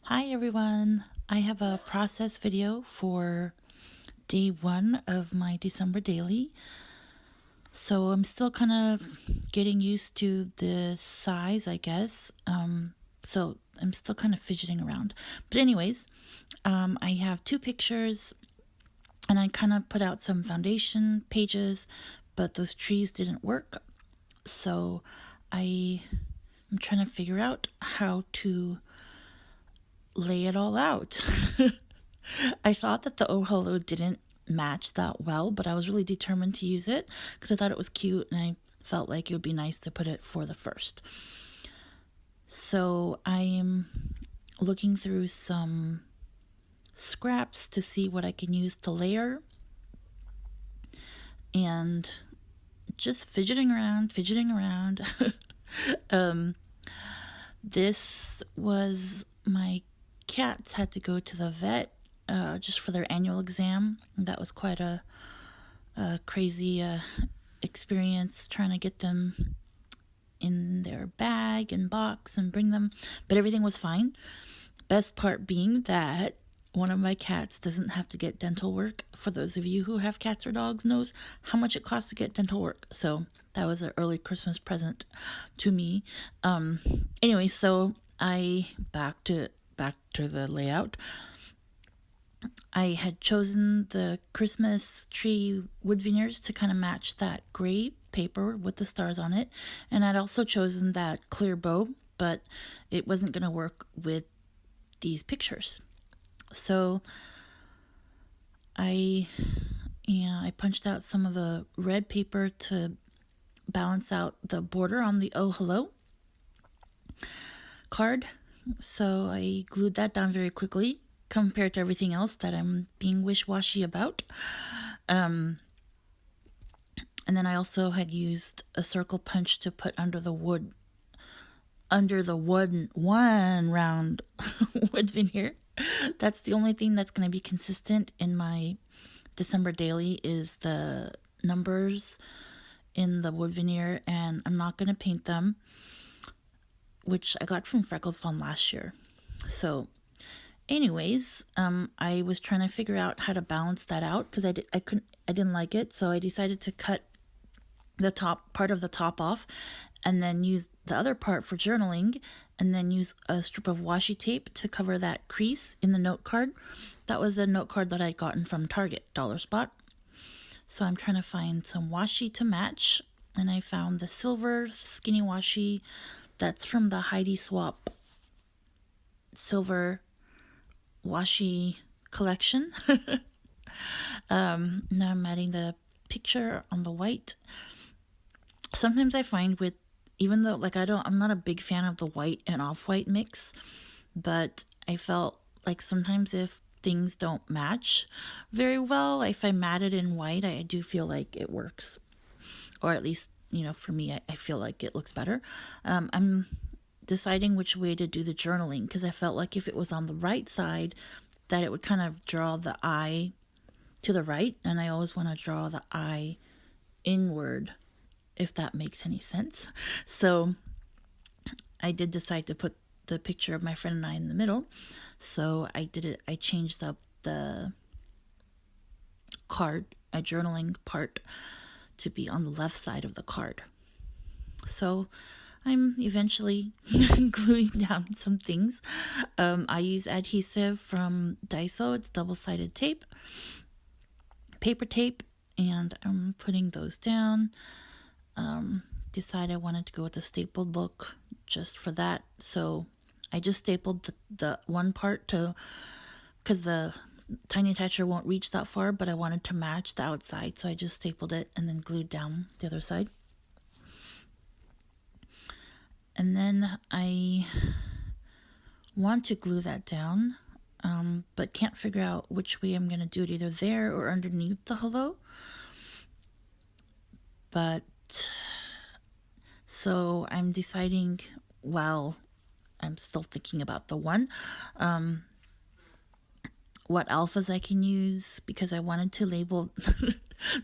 Hi everyone, I have a process video for day 1 of my December daily. So I'm still kind of getting used to the size, I guess. So I'm still kind of fidgeting around. But anyways, I have 2 pictures and I kind of put out some foundation pages, but those trees didn't work. So I am trying to figure out how to lay it all out. I thought that the Oh Hello didn't match that well, but I was really determined to use it because I thought it was cute and I felt like it would be nice to put it for the first. So I'm looking through some scraps to see what I can use to layer and just fidgeting around. This was my cats had to go to the vet just for their annual exam. That was quite a crazy experience trying to get them in their bag and box and bring them, but everything was fine. Best part being that one of my cats doesn't have to get dental work. For those of you who have cats or dogs knows how much it costs to get dental work. So that was an early Christmas present to me. Anyway, so I back to the layout. I had chosen the Christmas tree wood veneers to kind of match that gray paper with the stars on it. And I'd also chosen that clear bow, but it wasn't going to work with these pictures. So I punched out some of the red paper to balance out the border on the Oh Hello card. So I glued that down very quickly compared to everything else that I'm being wish-washy about. And then I also had used a circle punch to put under the one round wood veneer. That's the only thing that's going to be consistent in my December daily is the numbers in the wood veneer, and I'm not going to paint them, which I got from Freckled Fun last year. So anyways, I was trying to figure out how to balance that out because I didn't like it, so I decided to cut the top part of the top off and then use the other part for journaling, and then use a strip of washi tape to cover that crease in the note card. That was a note card that I'd gotten from Target Dollar Spot. So I'm trying to find some washi to match, and I found the silver skinny washi that's from the Heidi Swap silver washi collection. Now I'm adding the picture on the white. Sometimes I find with, even though I'm not a big fan of the white and off-white mix, but I felt like sometimes if things don't match very well, if I mat it in white, I do feel like it works, or at least for me, I feel like it looks better. I'm deciding which way to do the journaling because I felt like if it was on the right side, that it would kind of draw the eye to the right, and I always want to draw the eye inward, if that makes any sense. So I did decide to put the picture of my friend and I in the middle. So I did it. I changed up the card, a journaling part, to be on the left side of the card. So I'm eventually gluing down some things. I use adhesive from Daiso. It's double-sided tape, paper tape, and I'm putting those down. Decide I wanted to go with a stapled look just for that. So I just stapled the one part because the tiny attacher won't reach that far, but I wanted to match the outside. So I just stapled it and then glued down the other side. And then I want to glue that down, but can't figure out which way I'm going to do it, either there or underneath the hello. But so I'm deciding, while I'm still thinking about the one, what alphas I can use, because I wanted to label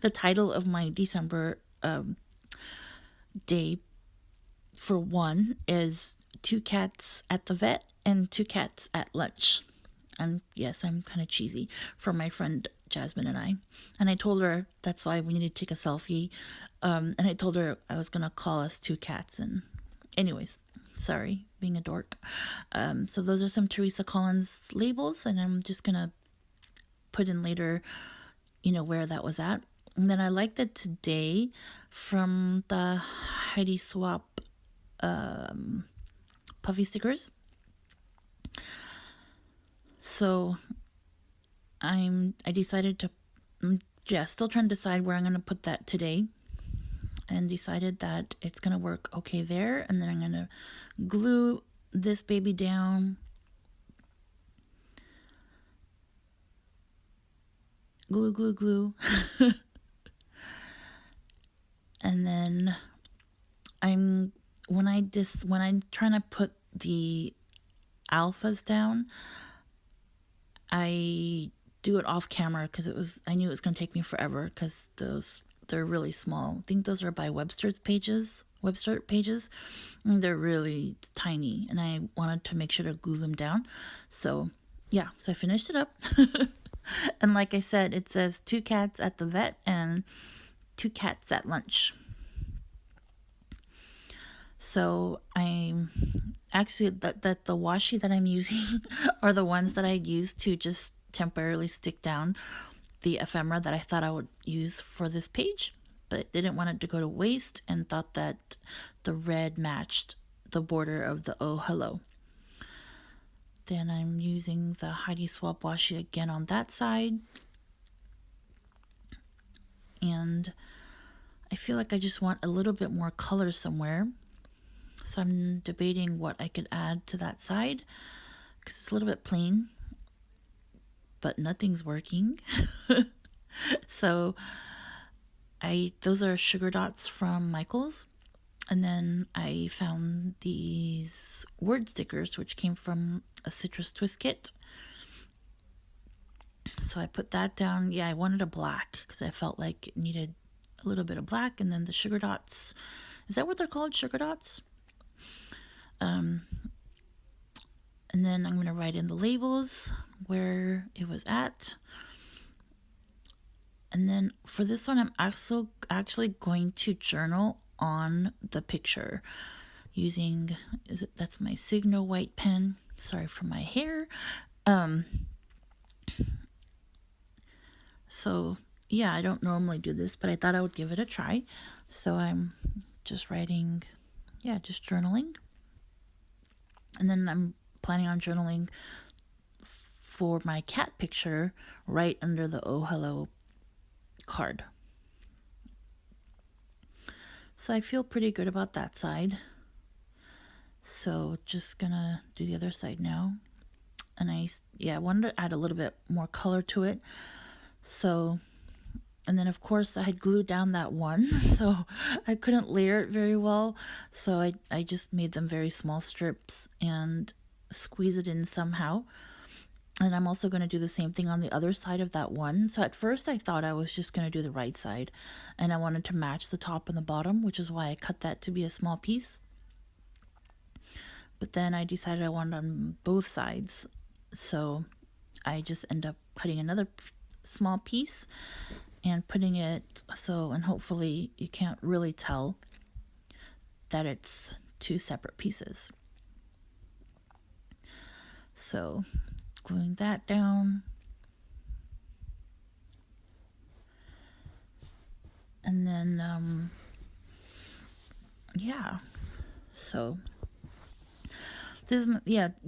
the title of my December day for one is 2 cats at the vet, and 2 cats at lunch. And yes, I'm kind of cheesy for my friend Jasmine and I. And I told her that's why we need to take a selfie. And I told her I was going to call us 2 cats. And, anyways, sorry, being a dork. So, those are some Teresa Collins labels. And I'm just going to put in later, where that was at. And then I liked it today from the Heidi Swap puffy stickers. So I decided to, still trying to decide where I'm going to put that today, and decided that it's going to work okay there. And then I'm going to glue this baby down. Glue, glue, glue. And then when I'm trying to put the alphas down, I do it off camera because I knew it was going to take me forever because they're really small. I think those are by Webster pages. And they're really tiny, and I wanted to make sure to glue them down. So yeah, so I finished it up. And like I said, it says 2 cats at the vet and 2 cats at lunch. So I'm actually that the washi that I'm using are the ones that I used to just temporarily stick down the ephemera that I thought I would use for this page, but didn't want it to go to waste and thought that the red matched the border of the Oh Hello. Then I'm using the Heidi Swap washi again on that side. And I feel like I just want a little bit more color somewhere. So I'm debating what I could add to that side because it's a little bit plain, but nothing's working. So those are sugar dots from Michaels. And then I found these word stickers, which came from a citrus twist kit. So I put that down. Yeah, I wanted a black because I felt like it needed a little bit of black. And then the sugar dots. Is that what they're called? Sugar dots? And then I'm going to write in the labels where it was at. And then for this one, I'm also actually going to journal on the picture using, that's my Signo white pen. Sorry for my hair. So yeah, I don't normally do this, but I thought I would give it a try. So I'm just writing, just journaling. And then I'm planning on journaling for my cat picture right under the Oh Hello card. So I feel pretty good about that side. So just gonna do the other side now. And I wanted to add a little bit more color to it. So, and then of course I had glued down that one, so I couldn't layer it very well. So I just made them very small strips and squeeze it in somehow. And I'm also going to do the same thing on the other side of that one. So at first I thought I was just going to do the right side, and I wanted to match the top and the bottom, which is why I cut that to be a small piece. But then I decided I wanted on both sides. So I just end up cutting another small piece and putting it so, and hopefully you can't really tell that it's 2 separate pieces. So gluing that down. And then, so this,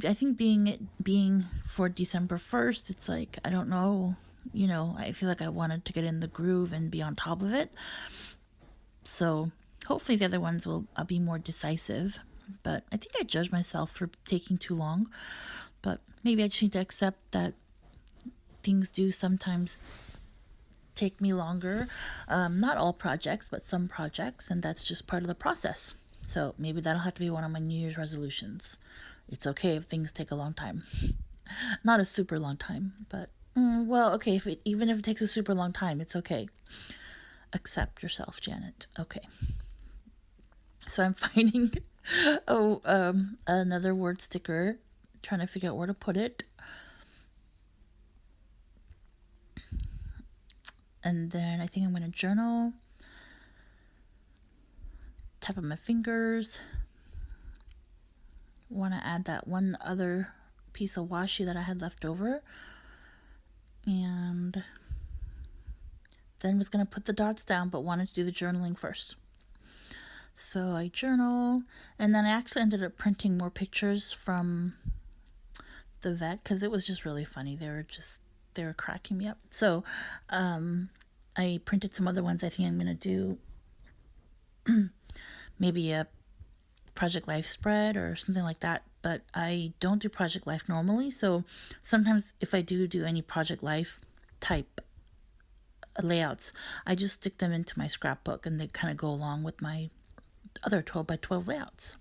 I think being for December 1st, it's like, I don't know, I feel like I wanted to get in the groove and be on top of it. So hopefully the other ones will be more decisive, but I think I judged myself for taking too long. But maybe I just need to accept that things do sometimes take me longer. Not all projects, but some projects, and that's just part of the process. So maybe that'll have to be one of my New Year's resolutions. It's okay if things take a long time. Not a super long time, but okay, even if it takes a super long time, it's okay. Accept yourself, Janet. Okay. So I'm finding another word sticker trying to figure out where to put it. And then I think I'm going to journal. Tap on my fingers. Want to add that one other piece of washi that I had left over. And then was going to put the dots down, but wanted to do the journaling first. So I journal, and then I actually ended up printing more pictures from the vet because it was just really funny. They were cracking me up. So I printed some other ones. I think I'm going to do maybe a Project Life spread or something like that, but I don't do Project Life normally. So sometimes if I do any Project Life type layouts, I just stick them into my scrapbook and they kind of go along with my other 12 by 12 layouts.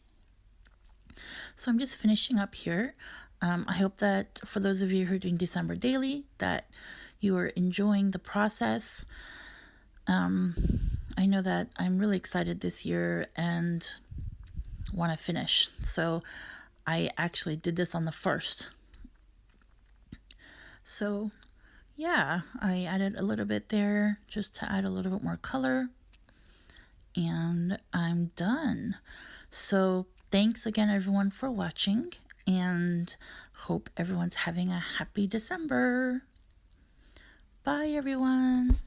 So I'm just finishing up here. I hope that for those of you who are doing December daily, that you are enjoying the process. I know that I'm really excited this year and want to finish. So I actually did this on the 1st. So yeah, I added a little bit there just to add a little bit more color. And I'm done. So thanks again, everyone, for watching, and hope everyone's having a happy December. Bye, everyone.